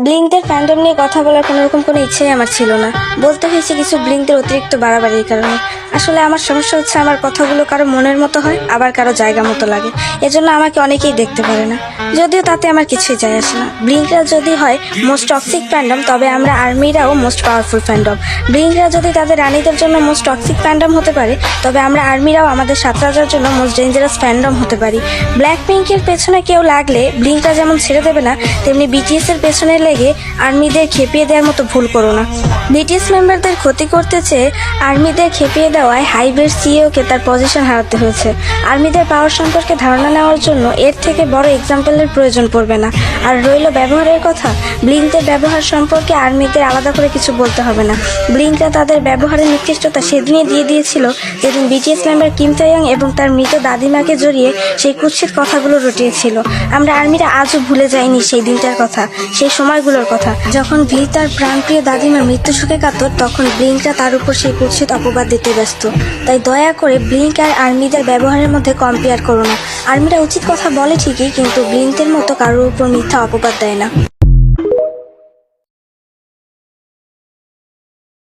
ব্লিঙ্কদের fandom নিয়ে কথা বলার কোনো ইচ্ছেই আমার ছিল না। বলতে হয়েছে কিছু ব্লিঙ্কদের অতিরিক্ত বাড়াবাড়ির কারণে। আসলে আমার সমস্যা হচ্ছে আমার কথাগুলো কারো মনের মতো হয়, আবার কারো জায়গা মতো লাগে। এজন্য আমাকে অনেকেই দেখতে পারে না, যদিও তাতে আমার কিছুই যায় আসে না। ব্লিঙ্করা যদি হয় মোস্ট টক্সিক ফ্যান্ডম, তবে আমরা আর্মিরাও মোস্ট পাওয়ারফুল ফ্যান্ডম। ব্লিঙ্করা যদি তাদের রানীদের জন্য মোস্ট টক্সিক ফ্যান্ডম হতে পারে, তবে আমরা আর্মিরাও আমাদের সাঁতরাজার জন্য মোস্ট ডেঞ্জারাস ফ্যান্ডম হতে পারি। ব্ল্যাক পিঙ্কের পেছনে কেউ লাগলে ব্লিঙ্করা যেমন ছেড়ে দেবে না, তেমনি বিটিএস এর পেছনে লেগে আর্মিদের খেপিয়ে দেওয়ার মতো ভুল করো না। বিটিএস মেম্বারদের ক্ষতি করতে চেয়ে আর্মিদের খেপিয়ে দেওয়ায় হাইভের সিইওকে তার পজিশন হারাতে হয়েছে। আর্মিদের পাওয়ার সম্পর্কে ধারণা নেওয়ার জন্য এর থেকে বড় এক্সাম্পলের প্রয়োজন পড়বে না। আর রইল ব্যবহারের কথা, ব্লিঙ্কদের ব্যবহার সম্পর্কে আর্মিদের আলাদা করে কিছু বলতে হবে না। ব্লিঙ্করা তাদের ব্যবহারের নিকৃষ্টতা সেদিনই দিয়ে দিয়েছিল যেদিন বিটিএস মেম্বার কিম তাইয়ং এবং তার মৃত দাদিমাকে জড়িয়ে সেই কুৎসিত কথাগুলো রটিয়েছিল। আমরা আর্মিরা আজও ভুলে যাইনি সেই দিনটার কথা, সেই সময়গুলোর কথা, যখন ভি তার প্রাণপ্রিয় দাদিমার মৃত্যু সুখে কাতর, তখন ব্লিঙ্করা তার উপর সেই কুৎসিত অপবাদ দিতে ব্যস্ত। তাই দয়া করে ব্লিঙ্ক আর আর্মিদের ব্যবহারের মধ্যে কম্পেয়ার করো না। আর্মিরা উচিত কথা বলে ঠিকই, কিন্তু ব্লিঙ্কদের মতো কারোর উপর মিথ্যা অপবাদ দেয় না।